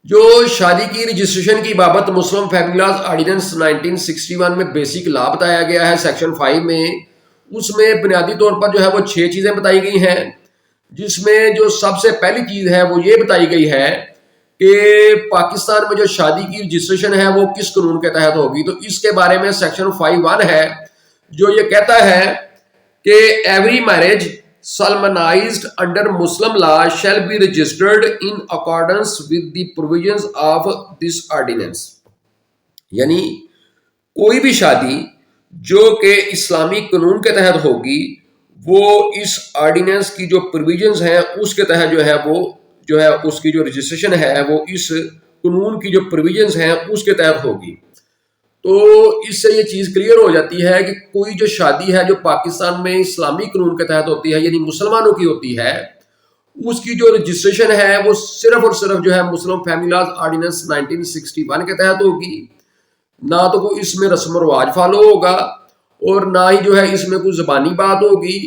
جو شادی کی رجسٹریشن کی بابت مسلم فیملی لاز آرڈیننس 1961 میں بیسک لا بتایا گیا ہے سیکشن 5 میں، اس میں بنیادی طور پر جو ہے وہ 6 چیزیں بتائی گئی ہیں، جس میں جو سب سے پہلی چیز ہے وہ یہ بتائی گئی ہے کہ پاکستان میں جو شادی کی رجسٹریشن ہے وہ کس قانون کے تحت ہوگی۔ تو اس کے بارے میں سیکشن 5(1) ہے جو یہ کہتا ہے کہ every marriage solemnized under Muslim law shall be registered in accordance with the provisions of this ordinance۔ یعنی کوئی بھی شادی جو کہ اسلامی قانون کے تحت ہوگی وہ اس آرڈیننس کی جو پروویژنز ہیں اس کے تحت جو ہے اس کی جو رجسٹریشن ہے وہ اس قانون کی جو پروویژنز ہیں اس کے تحت ہوگی۔ تو اس سے یہ چیز کلیئر ہو جاتی ہے کہ کوئی جو شادی ہے جو پاکستان میں اسلامی قانون کے تحت ہوتی ہے یعنی مسلمانوں کی ہوتی ہے، اس کی جو رجسٹریشن ہے وہ صرف اور صرف جو ہے مسلم فیملی لاز آرڈیننس 1961 کے تحت ہوگی۔ نہ تو کوئی اس میں رسم و رواج فالو ہوگا اور نہ ہی جو ہے اس میں کوئی زبانی بات ہوگی،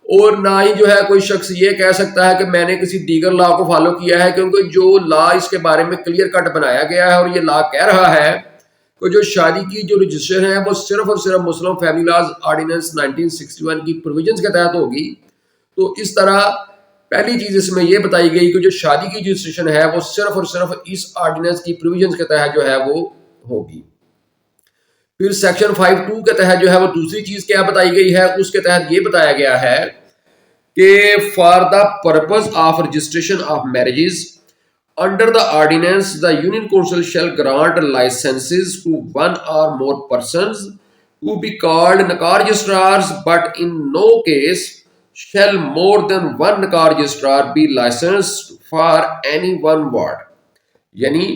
اور نہ ہی جو ہے کوئی شخص یہ کہہ سکتا ہے کہ میں نے کسی دیگر لا کو فالو کیا ہے، کیونکہ جو لا اس کے بارے میں کلیئر کٹ بنایا گیا ہے اور یہ لا کہہ رہا ہے کہ جو شادی کی جو رجسٹریشن ہے وہ صرف اور صرف مسلم فیملی لاز آرڈیننس 1961 کی پروویژنز کے تحت ہوگی۔ تو اس طرح پہلی چیز اس میں یہ بتائی گئی کہ جو شادی کی رجسٹریشن ہے وہ صرف اور صرف اس آرڈیننس کی پروویژنز کے تحت جو ہے وہ ہوگی۔ پھر سیکشن 5(2) کے تحت جو ہے وہ دوسری چیز کیا بتائی گئی ہے، اس کے تحت یہ بتایا گیا ہے کہ for the purpose of registration of marriages under the ordinance the union council shall grant licenses to one or more persons to be called nakar registrars, but in no case shall more than one nakar registrar be licensed for any one ward۔ یعنی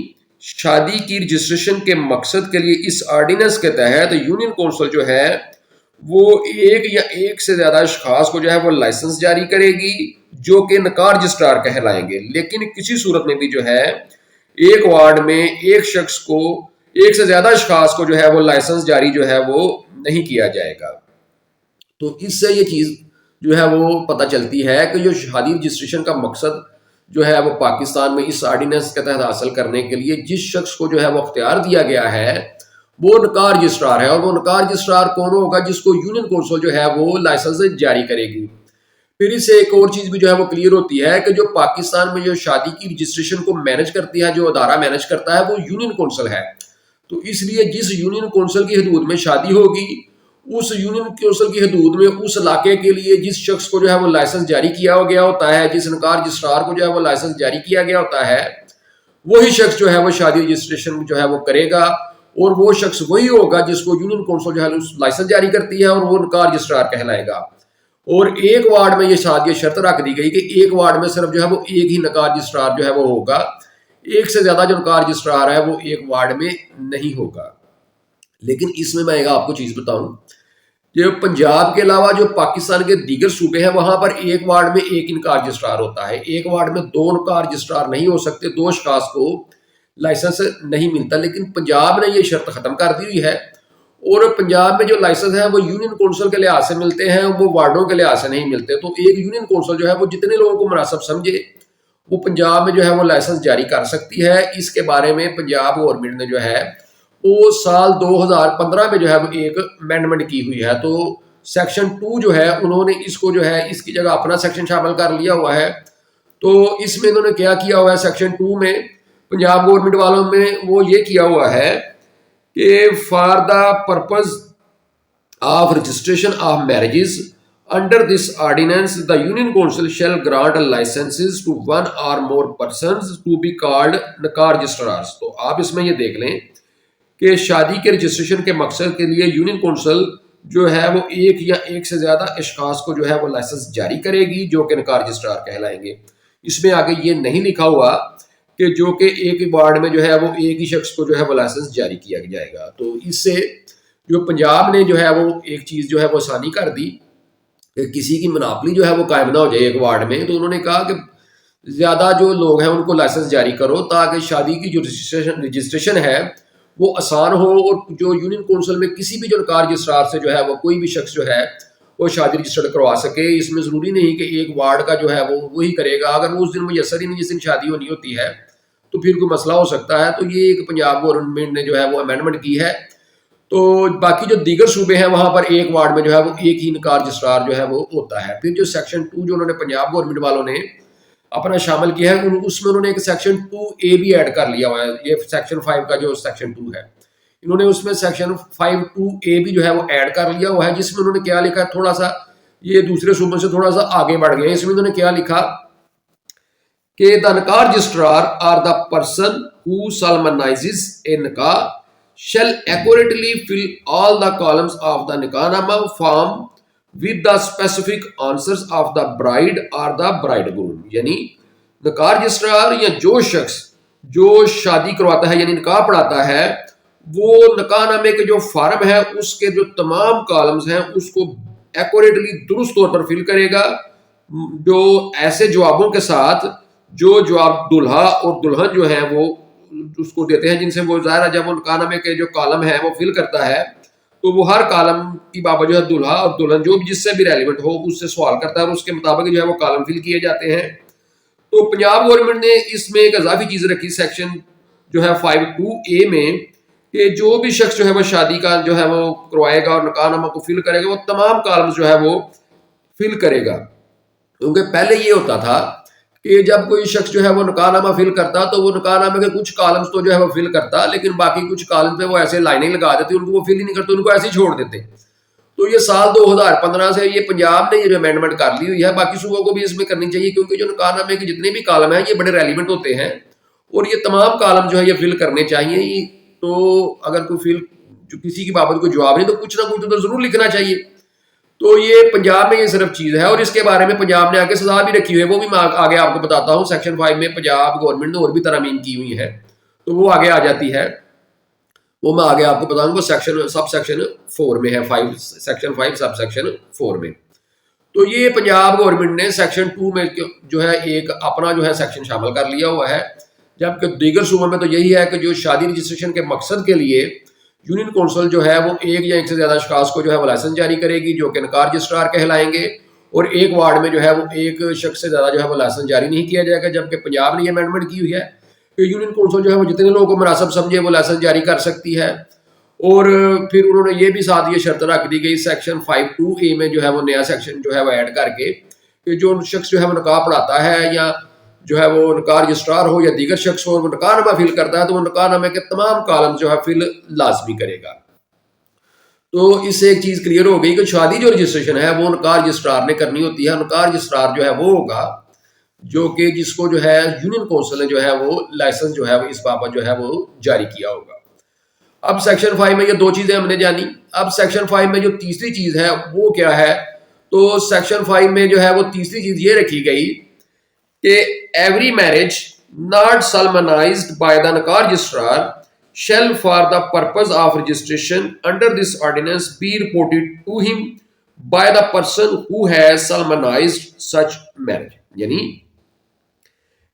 شادی کی registration کے مقصد کے لیے اس ordinance کے تحت union council جو ہے وہ ایک یا ایک سے زیادہ اشخاص کو جو ہے وہ لائسنس جاری کرے گی جو کہ نکار رجسٹرار کہلائیں گے، لیکن کسی صورت میں بھی جو ہے ایک وارڈ میں ایک شخص کو ایک سے زیادہ اشخاص کو جو ہے وہ لائسنس جاری جو ہے وہ نہیں کیا جائے گا۔ تو اس سے یہ چیز جو ہے وہ پتہ چلتی ہے کہ جو شادی رجسٹریشن کا مقصد جو ہے وہ پاکستان میں اس آرڈیننس کے تحت حاصل کرنے کے لیے جس شخص کو جو ہے وہ اختیار دیا گیا ہے وہ نکار رجسٹرار ہے، اور وہ نکار رجسٹرار کون ہوگا؟ جس کو یونین کونسل جو ہے وہ لائسنس جاری کرے گی۔ پھر اس سے ایک اور چیز بھی جو ہے وہ کلیئر ہوتی ہے کہ جو پاکستان میں جو شادی کی رجسٹریشن کو مینج کرتی ہے، جو ادارہ مینج کرتا ہے وہ یونین کونسل ہے۔ تو اس لیے جس یونین کونسل کی حدود میں شادی ہوگی اس یونین کونسل کی حدود میں اس علاقے کے لیے جس شخص کو جو ہے وہ لائسنس جاری کیا گیا ہوتا ہے، جس نکار رجسٹرار کو جو ہے وہ لائسنس جاری کیا گیا ہوتا ہے، وہی شخص جو ہے وہ شادی رجسٹریشن جو ہے وہ کرے گا، اور وہ شخص وہی ہوگا جس کو یونین کونسل جو ہے لائسنس جاری کرتی ہے اور وہ نکار رجسٹرار کہلائے گا۔ اور ایک وارڈ میں یہ شرط رکھ دی گئی کہ ایک وارڈ میں صرف جو ہے وہ ایک ہی نکار رجسٹرار جو ہے وہ ہوگا، ایک سے زیادہ جو نکار رجسٹرار ہے وہ ایک وارڈ میں نہیں ہوگا۔ لیکن اس میں ایک آپ کو چیز بتاؤں، جو پنجاب کے علاوہ جو پاکستان کے دیگر صوبے ہیں وہاں پر ایک وارڈ میں ایک نکار رجسٹرار ہوتا ہے، ایک وارڈ میں دو نکار رجسٹرار نہیں ہو سکتے، دو اشخاص کو لائسنس نہیں ملتا۔ لیکن پنجاب نے یہ شرط ختم کر دی ہوئی ہے، اور پنجاب میں جو لائسنس ہے وہ یونین کونسل کے لحاظ سے ملتے ہیں، وہ وارڈوں کے لحاظ سے نہیں ملتے۔ تو ایک یونین کونسل جو ہے وہ جتنے لوگوں کو مناسب سمجھے وہ پنجاب میں جو ہے وہ لائسنس جاری کر سکتی ہے۔ اس کے بارے میں پنجاب گورنمنٹ نے جو ہے وہ سال 2015 میں جو ہے وہ ایک امینڈمنٹ کی ہوئی ہے۔ تو سیکشن 2 جو ہے انہوں نے اس کو جو ہے اس کی جگہ اپنا سیکشن شامل کر لیا ہوا ہے۔ تو اس میں انہوں نے کیا کیا ہوا ہے، سیکشن 2 میں پنجاب گورنمنٹ والوں میں وہ یہ کیا ہوا ہے کہ for the purpose of registration of marriages under this ordinance the union council shall grant licenses to one or more persons to be called nikah registrars. تو آپ اس میں یہ دیکھ لیں کہ شادی کے رجسٹریشن کے مقصد کے لیے یونین کونسل جو ہے وہ ایک یا ایک سے زیادہ اشخاص کو جو ہے وہ لائسنس جاری کرے گی جو کہ نکار رجسٹرار کہلائیں گے۔ اس میں آگے یہ نہیں لکھا ہوا کہ جو کہ ایک ہی وارڈ میں جو ہے وہ ایک ہی شخص کو جو ہے وہ لائسنس جاری کیا جائے گا۔ تو اس سے جو پنجاب نے جو ہے وہ ایک چیز جو ہے وہ آسانی کر دی کہ کسی کی مناپلی جو ہے وہ قائم نہ ہو جائے ایک وارڈ میں۔ تو انہوں نے کہا کہ زیادہ جو لوگ ہیں ان کو لائسنس جاری کرو تاکہ شادی کی جو رجسٹریشن ہے وہ آسان ہو، اور جو یونین کونسل میں کسی بھی جو نکار رجسٹرار سے جو ہے وہ کوئی بھی شخص جو ہے وہ شادی رجسٹرڈ کروا سکے۔ اس میں ضروری نہیں کہ ایک وارڈ کا جو ہے وہ وہی کرے گا، اگر وہ اس دن میسر ہی نہیں جس دن شادی ہونی ہوتی ہے تو پھر کوئی مسئلہ ہو سکتا ہے. تو یہ ایک پنجاب گورنمنٹ نے جو ہے وہ امینڈمنٹ کی ہے. تو باقی جو دیگر صوبے ہیں وہاں پر ایک وارڈ میں جو ہے وہ ایک ہی نکار رجسٹرار جو ہے وہ ہوتا ہے. پھر جو سیکشن 2 جو انہوں نے پنجاب گورنمنٹ والوں نے اپنا شامل کیا ہے اس میں انہوں نے ایک سیکشن 2A بھی ایڈ کر لیا ہوا ہے. یہ سیکشن 5 کا جو سیکشن 2 ہے انہوں نے اس میں سیکشن 5(2)A بھی جو ہے وہ ایڈ کر لیا ہوا ہے, جس میں انہوں نے کیا لکھا ہے, تھوڑا سا یہ دوسرے صوبوں سے تھوڑا سا آگے بڑھ گئے. اس میں انہوں نے کیا لکھا کہ the Nakar registrar or the person who solemnizes a nikah shall accurately fill all the columns of the nikahnama form with the specific answers of the bride or the bridegroom. یعنی نکاح رجسٹرار یا جو شخص جو شادی کرواتا ہے یعنی نکاح پڑھاتا ہے وہ نکاح نامے کے جو فارم ہے اس کے جو تمام کالمز ہیں اس کو ایکوریٹلی درست طور پر فل کرے گا, جو ایسے جوابوں کے ساتھ جو جواب دلہا اور دلہن جو ہیں وہ اس کو دیتے ہیں, جن سے وہ ظاہر ہے جب وہ نکاح نامے کے جو کالم ہے وہ فل کرتا ہے تو وہ ہر کالم کی بابت جو ہے دلہا اور دلہن جو جس سے بھی ریلیونٹ ہو اس سے سوال کرتا ہے اور اس کے مطابق جو ہے وہ کالم فل کیے جاتے ہیں. تو پنجاب گورنمنٹ نے اس میں ایک اضافی چیز رکھی سیکشن جو ہے 5(2)A میں کہ جو بھی شخص جو ہے وہ شادی کا جو ہے وہ کروائے گا اور نکاح نامہ کو فل کرے گا وہ تمام کالمز جو ہے وہ فل کرے گا. کیونکہ پہلے یہ ہوتا تھا کہ جب کوئی شخص جو ہے وہ نکاح نامہ فل کرتا تو وہ نکاح نامے کے کچھ کالمز تو جو ہے وہ فل کرتا لیکن باقی کچھ کالم پہ وہ ایسے لائنیں لگا دیتے, ان کو وہ فل ہی نہیں کرتے, ان کو ایسے ہی چھوڑ دیتے. تو یہ سال 2015 سے یہ پنجاب نے یہ جو امینڈمنٹ کر لی ہوئی ہے, باقی صوبوں کو بھی اس میں کرنی چاہیے کیونکہ جو نکاح نامے کے جتنے بھی کالم ہیں یہ بڑے ریلیونٹ ہوتے ہیں اور یہ تمام کالم جو ہے یہ فل کرنے چاہیے. تو اگر کوئی فل جو کسی کی بابت کوئی جواب نہیں تو کچھ نہ کچھ تو ضرور لکھنا چاہیے. تو یہ پنجاب میں یہ صرف چیز ہے اور اس کے بارے میں پنجاب نے آگے سزا بھی رکھی ہوئی ہے, وہ بھی میں آگے آپ کو بتاتا ہوں. سیکشن 5 میں پنجاب گورنمنٹ نے اور بھی ترامیم کی ہوئی ہے تو وہ آگے آ جاتی ہے, وہ میں آگے آپ کو بتاؤں گا. سیکشن سب سیکشن 4 میں ہے, سیکشن 5 سب سیکشن 4 میں. تو یہ پنجاب گورنمنٹ نے سیکشن 2 میں جو ہے ایک اپنا جو ہے سیکشن شامل کر لیا ہوا ہے, جبکہ دیگر صوبوں میں تو یہی ہے کہ جو شادی رجسٹریشن کے مقصد کے لیے یونین کونسل جو ہے وہ ایک یا ایک سے زیادہ اشخاص کو جو ہے وہ لائسنس جاری کرے گی جو کہ نکاح رجسٹرار کہلائیں گے, اور ایک وارڈ میں جو ہے وہ ایک شخص سے زیادہ جو ہے وہ لائسنس جاری نہیں کیا جائے گا. جبکہ پنجاب نے یہ امینڈمنٹ کی ہوئی ہے کہ یونین کونسل جو ہے وہ جتنے لوگوں کو مناسب سمجھے وہ لائسنس جاری کر سکتی ہے. اور پھر انہوں نے یہ بھی ساتھ یہ شرط رکھ دی گئی سیکشن 5(2)A میں جو ہے وہ نیا سیکشن جو ہے وہ ایڈ کر کے کہ جو شخص جو ہے وہ نکاح پڑھاتا ہے یا جو ہے وہ نکاح رجسٹرار ہو یا دیگر شخص ہو وہ نکاح نامہ فل کرتا ہے تو وہ نکاح نامے کے تمام کالم جو ہے فل لازمی کرے گا. تو اس سے ایک چیز کلیئر ہو گئی کہ شادی جو رجسٹریشن ہے وہ نکاح رجسٹرار نے کرنی ہوتی ہے. نکاح رجسٹرار جو ہے وہ ہوگا جو کہ جس کو جو ہے یونین کونسل نے جو ہے وہ لائسنس جو ہے وہ اس بابت جو ہے وہ جاری کیا ہوگا. اب سیکشن 5 میں یہ دو چیزیں ہم نے جانی. اب سیکشن 5 میں جو تیسری چیز ہے وہ کیا ہے, تو سیکشن 5 میں جو ہے وہ تیسری چیز یہ رکھی گئی کہ every marriage not solemnized by the نکاح registrar shall for the purpose of registration under this ordinance be reported to him by the person who has solemnized such marriage. یعنی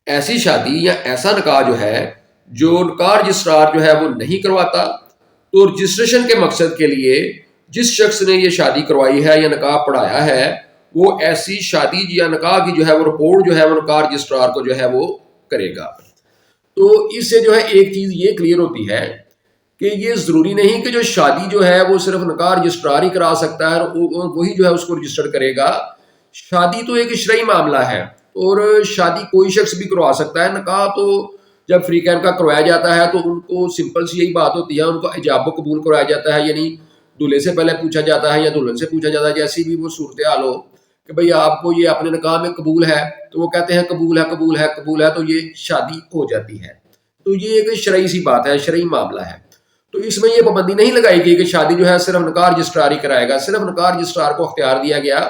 ایسی شادی یا ایسا نکاح جو ہے جو نکاح رجسٹرار جو ہے وہ نہیں کرواتا تو رجسٹریشن کے مقصد کے لیے جس شخص نے یہ شادی کروائی ہے یا نکاح پڑھایا ہے وہ ایسی شادی یا نکاح کی جو ہے وہ رپورٹ جو ہے وہ نکاح رجسٹرار کو جو ہے وہ کرے گا. تو اس سے جو ہے ایک چیز یہ کلیئر ہوتی ہے کہ یہ ضروری نہیں کہ جو شادی جو ہے وہ صرف نکاح رجسٹرار ہی کرا سکتا ہے اور وہی جو ہے اس کو رجسٹر کرے گا. شادی تو ایک شرعی معاملہ ہے اور شادی کوئی شخص بھی کروا سکتا ہے. نکاح تو جب فریقین کا کروایا جاتا ہے تو ان کو سمپل سی یہی بات ہوتی ہے, ان کو ایجاب و قبول کروایا جاتا ہے, یعنی دولہے سے پہلے پوچھا جاتا ہے یا دلہن سے پوچھا جاتا ہے, جیسی بھی وہ صورتحال ہو کہ بھئی آپ کو یہ اپنے نکاح میں قبول ہے تو وہ کہتے ہیں قبول ہے قبول ہے قبول ہے, تو یہ شادی ہو جاتی ہے. تو یہ ایک شرعی سی بات ہے, شرعی معاملہ ہے. تو اس میں یہ پابندی نہیں لگائی گئی کہ شادی جو ہے صرف نکاح رجسٹرار ہی کرائے گا. صرف نکاح رجسٹرار کو اختیار دیا گیا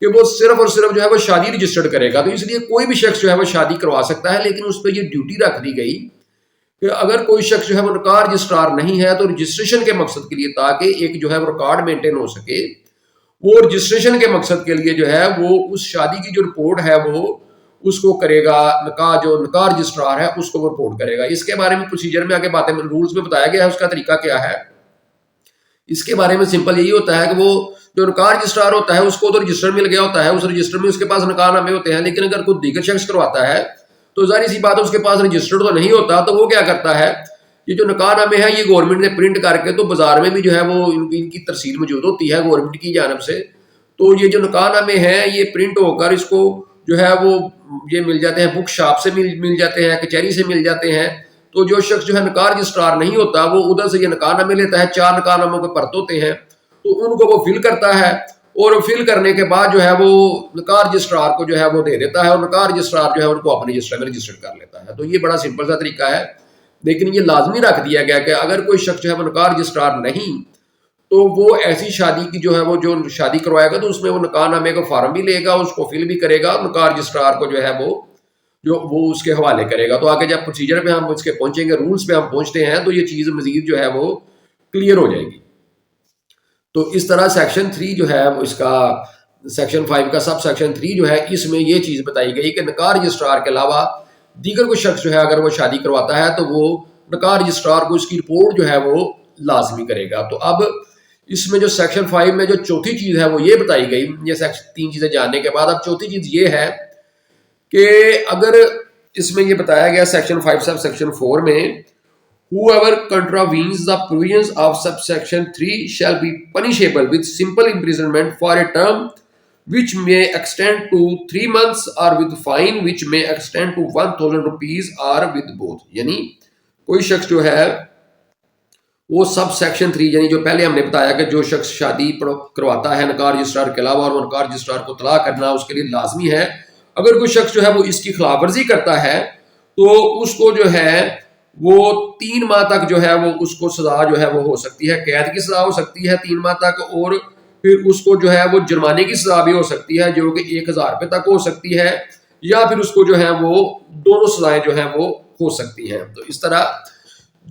کہ وہ صرف اور صرف جو ہے وہ شادی رجسٹرڈ کرے گا. تو اس لیے کوئی بھی شخص جو ہے وہ شادی کروا سکتا ہے, لیکن اس پہ یہ ڈیوٹی رکھ دی گئی کہ اگر کوئی شخص جو ہے وہ نکاح رجسٹرار نہیں ہے تو رجسٹریشن کے مقصد کے لیے تاکہ ایک جو ہے وہ ریکارڈ مینٹین ہو سکے, وہ رجسٹریشن کے مقصد کے لیے جو ہے وہ اس شادی کی جو رپورٹ ہے وہ اس کو کرے گا. نکاح جو نکاح رجسٹرار ہے اس کو وہ رپورٹ کرے گا. اس کے بارے میں پروسیجر میں آگے باتیں رولز میں بتایا گیا ہے, اس کا طریقہ کیا ہے. اس کے بارے میں سمپل یہی ہوتا ہے کہ وہ جو نکاح رجسٹرار ہوتا ہے اس کو تو رجسٹر مل گیا ہوتا ہے, اس رجسٹر میں اس کے پاس نکاح نامے ہوتے ہیں, لیکن اگر کوئی دیگر شخص کرواتا ہے تو ظاہر سی بات ہے اس کے پاس رجسٹرڈ تو نہیں ہوتا، تو وہ کیا کرتا ہے، یہ جو نکاح نامے ہیں یہ گورنمنٹ نے پرنٹ کر کے، تو بازار میں بھی جو ہے وہ ان کی ترسیل موجود ہوتی ہے گورنمنٹ کی جانب سے، تو یہ جو نکاح نامے ہیں یہ پرنٹ ہو کر اس کو جو ہے وہ یہ مل جاتے ہیں، بک شاپ سے مل جاتے ہیں، کچہری سے مل جاتے ہیں. تو جو شخص جو ہے نکاح رجسٹرار نہیں ہوتا وہ ادھر سے یہ نکاح نامے لیتا ہے، 4 نکاح ناموں کے پرت ہوتے ہیں، تو ان کو وہ فل کرتا ہے، اور فل کرنے کے بعد جو ہے وہ نکاح رجسٹرار کو جو ہے وہ دے دیتا ہے، اور نکاح رجسٹرار جو ہے ان کو اپنے رجسٹر میں رجسٹر کر لیتا ہے. تو یہ بڑا سمپل سا طریقہ ہے، لیکن یہ لازمی رکھ دیا گیا کہ اگر کوئی شخص جو ہے وہ نکاح رجسٹرار نہیں تو وہ ایسی شادی کی جو ہے وہ جو شادی کروائے گا تو اس میں وہ نکاح نامے کا فارم بھی لے گا، اس کو فل بھی کرے گا، اور نکاح رجسٹرار کو جو ہے وہ اس کے حوالے کرے گا. تو آگے جب پروسیجر پہ ہم اس کے پہنچیں گے، رولز پہ ہم پہنچتے ہیں، تو یہ چیز مزید جو ہے وہ کلیئر ہو جائے گی. تو اس طرح سیکشن 3 جو ہے اس کا سیکشن 5 کا سب سیکشن 3 جو ہے اس میں یہ چیز بتائی گئی کہ نکاح رجسٹرار کے علاوہ دیگر کوئی شخص جو ہے اگر وہ شادی کرواتا ہے تو وہ نکاح رجسٹرار کو اس کی رپورٹ جو ہے وہ لازمی کرے گا. تو اب اس میں جو سیکشن 5 میں جو چوتھی چیز ہے وہ یہ بتائی گئی، یہ سیکشن 3 چیزیں جاننے کے بعد اب چوتھی چیز یہ ہے کہ اگر اس میں یہ بتایا گیا سیکشن 5 سب سیکشن 4 میں whoever contravenes the provisions of subsection 3 shall be punishable with simple imprisonment for a term which may extend to 3 months or with fine which may extend to 1000 rupees or with both. یعنی کوئی شخص جو ہے وہ sub section 3 یعنی جو پہلے ہم نے بتایا کہ جو شخص شادی کرواتا ہے نکاح رجسٹرار کے علاوہ اور وہ نکاح رجسٹرار کو طلاق کرنا اس کے لیے لازمی ہے، اگر کوئی شخص جو ہے وہ اس کی خلاف ورزی کرتا ہے تو اس کو جو ہے وہ 3 ماہ تک جو ہے وہ اس کو سزا جو ہے وہ ہو سکتی ہے، قید کی سزا ہو سکتی ہے 3 ماہ تک، اور پھر اس کو جو ہے وہ جرمانے کی سزا بھی ہو سکتی ہے جو کہ 1000 روپے تک ہو سکتی ہے، یا پھر اس کو جو ہے وہ دونوں سزائیں جو ہیں وہ ہو سکتی ہیں. تو اس طرح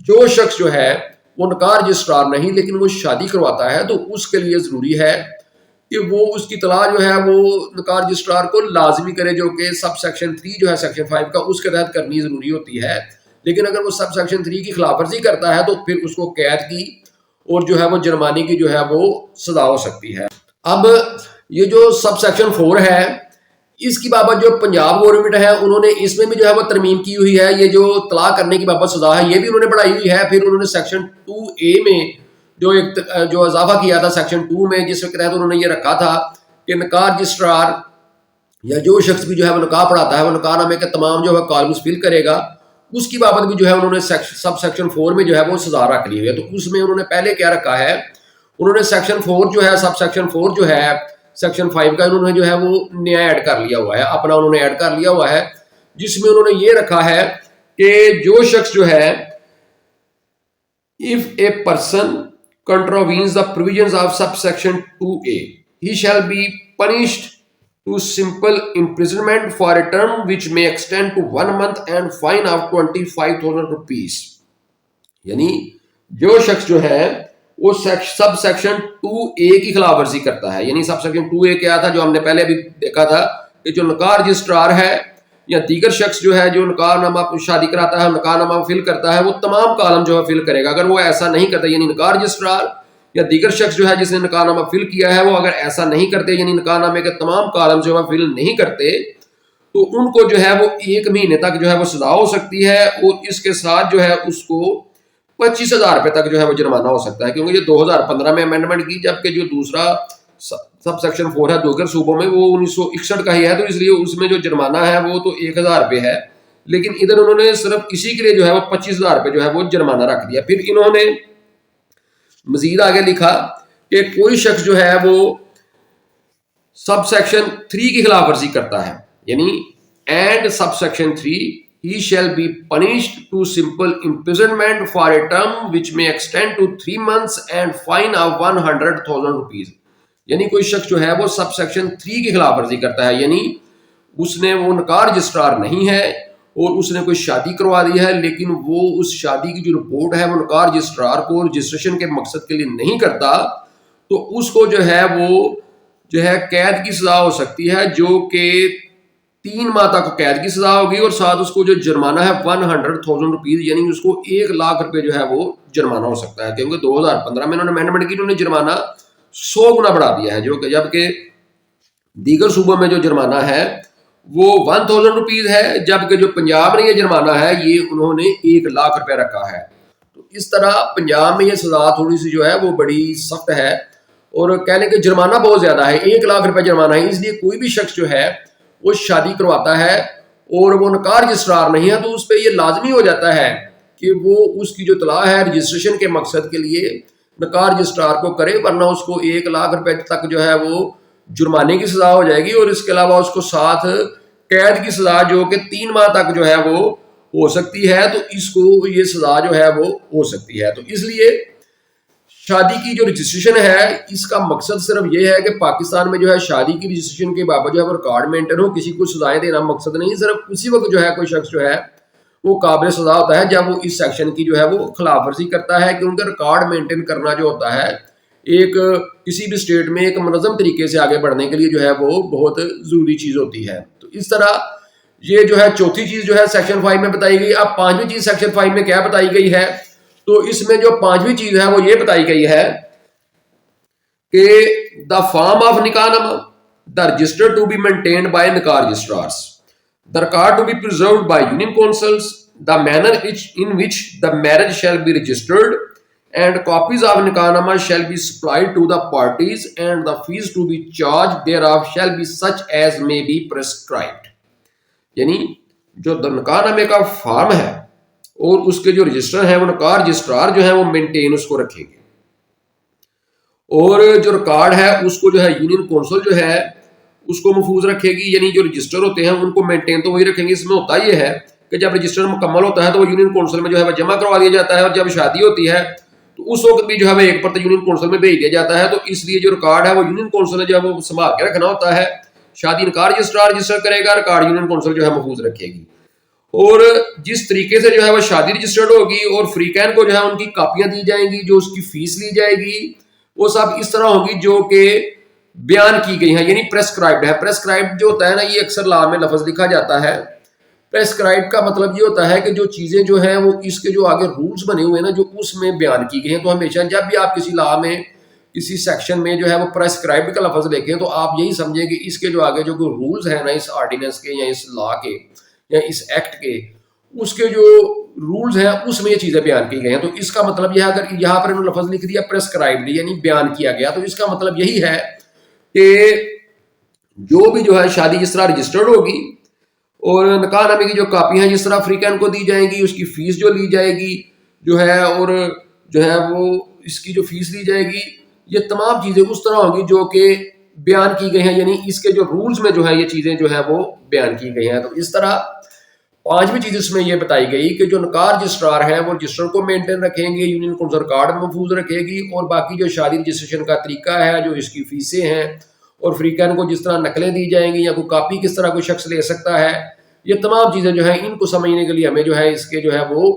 جو شخص جو ہے وہ نکاح رجسٹرار نہیں لیکن وہ شادی کرواتا ہے تو اس کے لیے ضروری ہے کہ وہ اس کی اطلاع جو ہے وہ نکاح رجسٹرار کو لازمی کرے، جو کہ سب سیکشن 3 جو ہے سیکشن 5 کا اس کے تحت کرنی ضروری ہوتی ہے. لیکن اگر وہ سب سیکشن 3 کی خلاف ورزی کرتا ہے تو پھر اس کو قید کی اور جو ہے وہ جرمانے کی جو ہے وہ سزا ہو سکتی ہے. اب یہ جو سب سیکشن 4 ہے اس کی بابت جو پنجاب گورنمنٹ ہے انہوں نے اس میں بھی جو ہے وہ ترمیم کی ہوئی ہے، یہ جو طلاق کرنے کی بابت سزا ہے یہ بھی انہوں نے بڑھائی ہوئی ہے. پھر انہوں نے سیکشن 2A میں جو اضافہ کیا تھا سیکشن 2 میں، جس کے تحت انہوں نے یہ رکھا تھا کہ نکاح رجسٹرار یا جو شخص بھی جو ہے وہ نکاح پڑھاتا ہے وہ نکاح نامے کے تمام جو ہے کالمز فل کرے گا، اس کی بابت بھی جو ہے انہوں نے سب سیکشن 4 میں جو ہے وہ سزا رکھ لی ہوئی ہے. تو اس میں انہوں نے پہلے کیا رکھا ہے، انہوں نے سیکشن 4 جو ہے سب سیکشن 4 جو ہے سیکشن 5 کا انہوں نے جو ہے وہ نیا ایڈ کر لیا ہوا ہے، اپنا انہوں نے ایڈ کر لیا ہوا ہے، جس میں انہوں نے یہ رکھا ہے کہ جو شخص جو ہے if a person contravenes the provisions of subsection 2A he shall be punished to simple imprisonment for a term which may extend to 1 month and fine of 25,000 rupees. یعنی جو شخص جو ہے وہ سب سیکشن 2A کی خلاف ورزی کرتا ہے، یعنی سب سیکشن 2A کیا تھا جو ہم نے پہلے ابھی دیکھا تھا کہ جو نکاح رجسٹرار ہے یا دیگر شخص جو ہے جو نکاح نامہ شادی کراتا ہے نکاح نامہ فل کرتا ہے وہ تمام کالم جو ہے فل کرے گا. اگر وہ ایسا نہیں کرتا یعنی نکاح رجسٹرار یا دیگر شخص جو ہے جس نے نکاح نامہ فل کیا ہے وہ اگر ایسا نہیں کرتے یعنی نکاح نامے کے تمام کالم جو ہے فل نہیں کرتے تو ان کو جو ہے وہ 1 مہینے تک جو ہے وہ سزا ہو سکتی ہے، اور اس کے ساتھ جو ہے اس کو 25,000 روپے تک جو ہے وہ جرمانہ ہو سکتا ہے، کیونکہ یہ 2015 میں امینڈمنٹ کی، جبکہ جو دوسرا سب سیکشن 4 ہے دیگر صوبوں میں وہ 1961 کا ہی ہے، تو اس لیے اس میں جو جرمانہ ہے وہ تو 1000 روپے ہے، لیکن ادھر انہوں نے صرف اسی کے لیے جو ہے وہ 25,000 روپے جو ہے وہ جرمانہ رکھ دیا. پھر انہوں نے مزید آگے لکھا کہ کوئی شخص جو ہے وہ سب سیکشن 3 کی خلاف ورزی کرتا ہے، یعنی and sub section 3 he shall be punished to simple imprisonment for a term which may extend to 3 months and fine of 100,000 rupees. یعنی کوئی شخص جو ہے وہ سب سیکشن 3 کی خلاف ورزی کرتا ہے، یعنی اس نے وہ نکاح رجسٹرار نہیں ہے اور اس نے کوئی شادی کروا دی ہے لیکن وہ اس شادی کی جو رپورٹ ہے وہ نکاح رجسٹرار کو رجسٹریشن کے مقصد کے لیے نہیں کرتا، تو اس کو جو ہے وہ جو ہے قید کی سزا ہو سکتی ہے جو کہ 3 ماہ تک قید کی سزا ہوگی، اور ساتھ اس کو جو جرمانہ ہے 100,000 روپیز یعنی اس کو 1 لاکھ روپے جو ہے وہ جرمانہ ہو سکتا ہے، کیونکہ 2015 میں انہوں نے امینڈمنٹ کی، انہوں نے جرمانہ 100 گنا بڑھا دیا ہے، جو کہ جبکہ دیگر صوبوں میں جو جرمانہ ہے وہ 1000 روپیز ہے، جبکہ جو پنجاب نے یہ جرمانہ ہے یہ انہوں نے 1,00,000 روپے رکھا ہے. تو اس طرح پنجاب میں یہ سزا تھوڑی سی جو ہے وہ بڑی سخت ہے، اور کہہ لیں کہ جرمانہ بہت زیادہ ہے، 1,00,000 روپے جرمانہ ہے. اس لیے کوئی بھی شخص جو ہے وہ شادی کرواتا ہے اور وہ نکاح رجسٹرار نہیں ہے تو اس پہ یہ لازمی ہو جاتا ہے کہ وہ اس کی جو اطلاع ہے رجسٹریشن کے مقصد کے لیے نکاح رجسٹرار کو کرے، ورنہ اس کو 1,00,000 روپے تک جو ہے وہ جرمانے کی سزا ہو جائے گی، اور اس کے علاوہ اس کو ساتھ قید کی سزا جو کہ 3 ماہ تک جو ہے وہ ہو سکتی ہے. تو اس کو یہ سزا جو ہے وہ ہو سکتی ہے. تو اس لیے شادی کی جو رجسٹریشن ہے اس کا مقصد صرف یہ ہے کہ پاکستان میں جو ہے شادی کی رجسٹریشن کے بابت جو ہے وہ ریکارڈ مینٹین ہو، کسی کو سزائیں دینا مقصد نہیں. صرف اسی وقت جو ہے کوئی شخص جو ہے وہ قابل سزا ہوتا ہے جب وہ اس سیکشن کی جو ہے وہ خلاف ورزی کرتا ہے، کیونکہ ریکارڈ مینٹین کرنا جو ہوتا ہے ایک کسی بھی اسٹیٹ میں ایک منظم طریقے سے آگے بڑھنے کے لیے جو ہے وہ بہت ضروری چیز ہوتی ہے. تو اس طرح یہ جو ہے چوتھی چیز جو ہے سیکشن 5 میں بتائی گئی. اب 5ویں چیز سیکشن 5 میں کیا بتائی گئی ہے؟ تو اس میں جو 5ویں چیز ہے وہ یہ بتائی گئی ہے کہ دا فارم آف نکاح نامہ، the register to be maintained by نکاح registrars, the record to be preserved by union councils, the manner in which the marriage shall be registered, and copies of nikah shall be supplied to the parties, and the fees to be charged thereof shall be such as may be prescribed. یعنی جو نکاح نامے کا form ہے اور اس کے جو register ہیں وہ نکاح رجسٹرار جو ہے وہ مینٹین اس کو رکھیں گے، اور جو ریکارڈ ہے اس کو جو ہے یونین کونسل جو ہے اس کو محفوظ رکھے گی. یعنی جو رجسٹر ہوتے ہیں ان کو مینٹین تو وہی رکھیں گے. اس میں ہوتا یہ ہے کہ جب رجسٹر مکمل ہوتا ہے تو وہ یونین کونسل میں جو ہے وہ جمع کروا دیا جاتا ہے، اور جب شادی ہوتی ہے تو اس وقت بھی جو ہے وہ ایک پرت یونین کونسل میں بھیج دیا جاتا ہے. تو اس لیے جو ریکارڈ ہے وہ یونین کونسل نے جو ہے وہ سنبھال کے رکھنا ہوتا ہے. شادی نکاح رجسٹرار رجسٹر کرے گا، ریکارڈ یونین کونسل جو ہے محفوظ رکھے گی. اور جس طریقے سے جو ہے وہ شادی رجسٹرڈ ہوگی اور فریقین کو جو ہے ان کی کاپیاں دی جائیں گی، جو اس کی فیس لی جائے گی وہ سب اس طرح ہوگی جو کہ بیان کی گئی ہیں، یعنی پریسکرائبڈ ہے. پریسکرائبڈ جو ہوتا ہے نا یہ اکثر لا میں لفظ لکھا جاتا ہے. پریسکرائبڈ کا مطلب یہ ہوتا ہے کہ جو چیزیں جو ہیں وہ اس کے جو آگے رولز بنے ہوئے ہیں نا جو اس میں بیان کی گئی ہیں. تو ہمیشہ جب بھی آپ کسی لا میں کسی سیکشن میں جو ہے وہ پریسکرائبڈ کا لفظ لکھیں تو آپ یہی سمجھیں کہ اس کے جو آگے جو رولز ہیں نا اس آرڈیننس کے یا اس لا کے یا اس ایکٹ کے، اس کے جو رولز ہیں اس میں یہ چیزیں بیان کی گئی ہیں. تو اس کا مطلب یہ ہے اگر یہاں پر انہوں نے لفظ لکھ دیا پریسکرائبڈ یعنی بیان کیا گیا، تو اس کا مطلب یہی ہے کہ جو بھی جو ہے شادی جس طرح رجسٹرڈ ہوگی اور نکاح نامے کی جو کاپی ہیں جس طرح فریقین کو دی جائیں گی، اس کی فیس جو لی جائے گی جو ہے، اور جو ہے وہ اس کی جو فیس لی جائے گی، یہ تمام چیزیں اس طرح ہوگی جو کہ بیان کی گئی ہیں. یعنی اس کے جو رولز میں جو ہے یہ چیزیں جو ہے وہ بیان کی گئی ہیں. تو اس طرح 5ویں چیز اس میں یہ بتائی گئی کہ جو نکاح رجسٹرار ہیں وہ رجسٹر کو مینٹین رکھیں گے، یونین کونسل ریکارڈ محفوظ رکھے گی، اور باقی جو شادی رجسٹریشن کا طریقہ ہے، جو اس کی فیسیں ہیں اور فریقین کو جس طرح نقلیں دی جائیں گی یا کوئی کاپی کس طرح کوئی شخص لے سکتا ہے، یہ تمام چیزیں جو ہیں ان کو سمجھنے کے لیے ہمیں جو ہے اس کے جو ہے وہ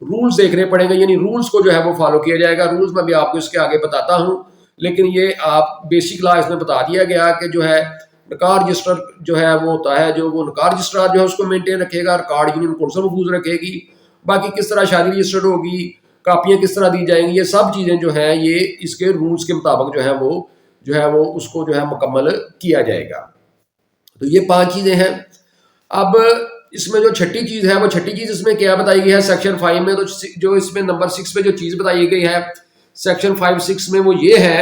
رولز دیکھنے پڑیں گے. یعنی رولز کو جو ہے وہ فالو کیا جائے گا. رولز میں بھی آپ کو اس کے آگے بتاتا ہوں، لیکن یہ آپ بیسک لا اس میں بتا دیا گیا کہ جو ہے نکاح رجسٹر جو ہے وہ ہوتا ہے جو وہ نکاح رجسٹرار جو ہے اس کو مینٹین رکھے گا، ریکارڈ یونین کونسل محفوظ رکھے گی. باقی کس طرح شادی رجسٹرڈ ہوگی، کاپیاں کس طرح دی جائیں گی، یہ سب چیزیں جو ہیں یہ اس کے رولز کے مطابق جو ہے وہ اس کو جو ہے مکمل کیا جائے گا. تو یہ 5 چیزیں ہیں. اب اس میں جو چھٹی چیز ہے وہ چھٹی چیز اس میں کیا بتائی گئی ہے سیکشن 5 میں؟ تو جو اس میں نمبر 6 پہ جو چیز بتائی گئی ہے سیکشن 5(6) میں وہ یہ ہے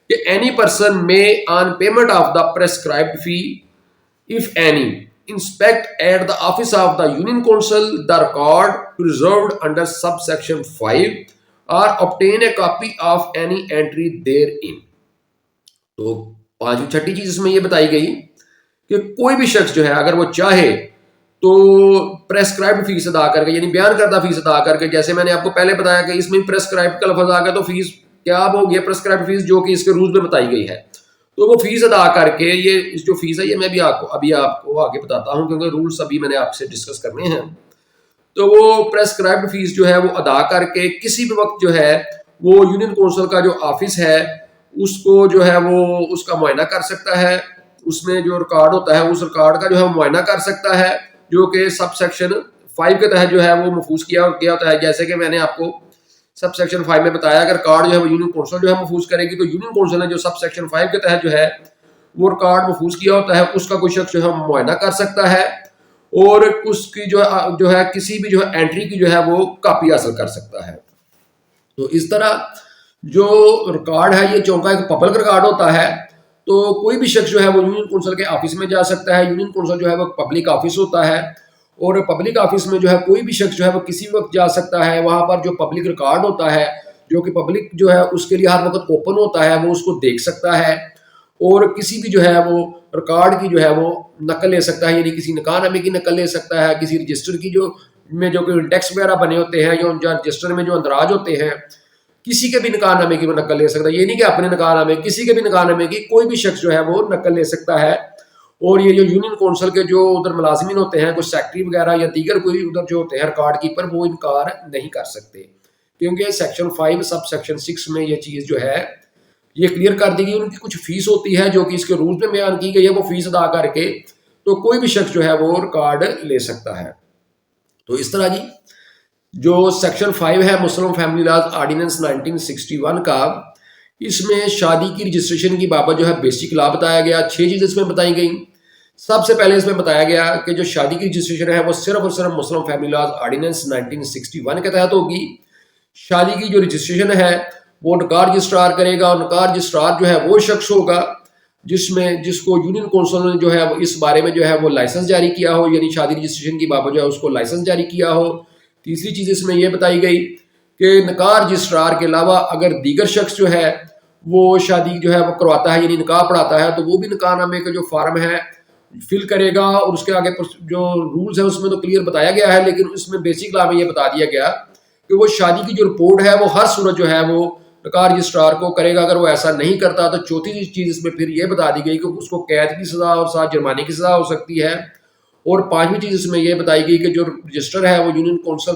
کہ any person may on payment of the prescribed fee if any inspect at the office of the union council the record preserved under subsection 5 or obtain a copy of any entry therein. تو 5ویں چھٹی چیز اس میں یہ بتائی گئی کہ کوئی بھی شخص جو ہے اگر وہ چاہے تو پریسکرائبڈ فیس ادا کر کے، یعنی بیان کردہ فیس ادا کر کے، جیسے میں نے آپ کو پہلے بتایا کہ اس میں پریسکرائبڈ کا لفظ آ گیا تو فیس کیا ہو گیا پریسکرائبڈ فیس جو کہ اس کے رولز میں بتائی گئی ہے. تو وہ فیس ادا کر کے یہ جو فیس ہے یہ میں بھی ابھی آپ کو آگے بتاتا ہوں کیونکہ رولز ابھی میں نے آپ سے ڈسکس کرنے ہیں. تو وہ پریسکرائبڈ فیس جو ہے وہ ادا کر کے کسی بھی وقت جو ہے وہ یونین کونسل کا جو آفس ہے اس کو جو ہے وہ اس کا معائنہ کر سکتا ہے. اس میں جو ریکارڈ ہوتا ہے اس ریکارڈ کا جو ہے معائنہ کر سکتا ہے جو کہ سب سیکشن 5 کے تحت جو ہے وہ محفوظ کیا ہوتا ہے. جیسے کہ میں نے آپ کو سب سیکشن 5 میں بتایا اگر ریکارڈ جو ہے وہ یونین کونسل جو ہے محفوظ کرے گی، تو یونین کونسل نے جو سب سیکشن 5 کے تحت جو ہے وہ ریکارڈ محفوظ کیا ہوتا ہے اس کا کوئی شخص جو ہے معائنہ کر سکتا ہے اور اس کی جو ہے کسی بھی جو ہے اینٹری کی جو ہے وہ کاپی حاصل کر سکتا ہے. تو اس طرح جو ریکارڈ ہے یہ چونکہ ایک پبلک ریکارڈ ہوتا ہے تو کوئی بھی شخص جو ہے وہ یونین کونسل کے آفس میں جا سکتا ہے. یونین کونسل جو ہے وہ پبلک آفس ہوتا ہے اور پبلک آفس میں جو ہے کوئی بھی شخص جو ہے وہ کسی وقت جا سکتا ہے. وہاں پر جو پبلک ریکارڈ ہوتا ہے جو کہ پبلک جو ہے اس کے لیے ہر وقت اوپن ہوتا ہے وہ اس کو دیکھ سکتا ہے اور کسی بھی جو ہے وہ ریکارڈ کی جو ہے وہ نقل لے سکتا ہے, یعنی کسی نکاح نامے کی نقل لے سکتا ہے, کسی رجسٹر کی جو میں جو کہ انڈیکس وغیرہ بنے ہوتے ہیں جو رجسٹر میں جو اندراج ہوتے ہیں کسی کے بھی نکاح نامے کی وہ نقل لے سکتا ہے. یہ نہیں کہ اپنے نکاح نامے کسی کے بھی نکاح نامے کی کوئی بھی شخص جو ہے وہ نقل لے سکتا ہے. اور یہ جو یونین کونسل کے جو ادھر ملازمین ہوتے ہیں کوئی سیکٹری وغیرہ یا دیگر کوئی ادھر جو ہوتے ہیں ریکارڈ کیپر وہ انکار نہیں کر سکتے کیونکہ سیکشن 5 سب سیکشن 6 میں یہ چیز جو ہے یہ کلیئر کر دی گئی. ان کی کچھ فیس ہوتی ہے جو کہ اس کے رولز میں بیان کی گئی ہے, وہ فیس ادا کر کے تو کوئی بھی شخص جو ہے وہ ریکارڈ لے سکتا ہے. تو اس طرح جی جو سیکشن 5 ہے مسلم فیملی لاز آرڈیننس 1961 کا, اس میں شادی کی رجسٹریشن کی بابت جو ہے بیسک لا بتایا گیا. 6 چیزیں اس میں بتائی گئیں. سب سے پہلے اس میں بتایا گیا کہ جو شادی کی رجسٹریشن ہے وہ صرف اور صرف مسلم فیملی لاز آرڈیننس 1961 کے تحت ہوگی. شادی کی جو رجسٹریشن ہے وہ نکاح رجسٹرار کرے گا اور نکاح رجسٹرار جو ہے وہ شخص ہوگا جس کو یونین کونسل نے جو ہے وہ اس بارے میں جو ہے وہ لائسنس جاری کیا ہو, یعنی شادی رجسٹریشن کی بابت جو ہے اس کو لائسنس جاری کیا ہو. تیسری چیز اس میں یہ بتائی گئی کہ نکاح رجسٹرار کے علاوہ اگر دیگر شخص جو ہے وہ شادی جو ہے وہ کرواتا ہے یعنی نکاح پڑھاتا ہے تو وہ بھی نکاح نامے کا جو فارم ہے فل کرے گا. اور اس کے آگے جو رولز ہیں اس میں تو کلیئر بتایا گیا ہے لیکن اس میں بیسک لا میں یہ بتا دیا گیا کہ وہ شادی کی جو رپورٹ ہے وہ ہر صورت جو ہے وہ نکاح رجسٹرار کو کرے گا. اگر وہ ایسا نہیں کرتا تو چوتھی چیز اس میں پھر یہ بتا دی گئی کہ اس کو قید کی سزا اور ساتھ جرمانے کی سزا ہو سکتی ہے. اور پانچویں چیز اس میں یہ بتائی گئی کہ جو رجسٹر ہے وہ یونین کونسل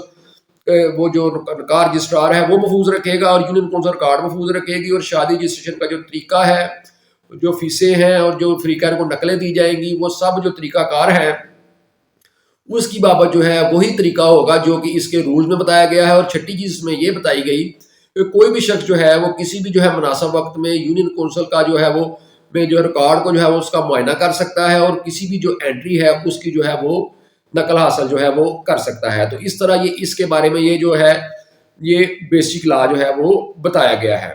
وہ جو نکاح رجسٹرار ہے وہ محفوظ رکھے گا اور یونین کونسل کارڈ محفوظ رکھے گی. اور شادی رجسٹریشن کا جو طریقہ ہے جو فیسیں ہیں اور جو فریقین کو نقلیں دی جائیں گی وہ سب جو طریقہ کار ہے اس کی بابت جو ہے وہی طریقہ ہوگا جو کہ اس کے رولز میں بتایا گیا ہے. اور چھٹی چیز اس میں یہ بتائی گئی کہ کوئی بھی شخص جو ہے وہ کسی بھی جو ہے مناسب وقت میں یونین کونسل کا جو ہے وہ میں جو ریکارڈ کو جو ہے وہ اس کا معائنہ کر سکتا ہے اور کسی بھی جو انٹری ہے اس کی جو ہے وہ نقل حاصل جو ہے وہ کر سکتا ہے. تو اس طرح یہ اس کے بارے میں یہ جو ہے یہ بیسک لا جو ہے وہ بتایا گیا ہے.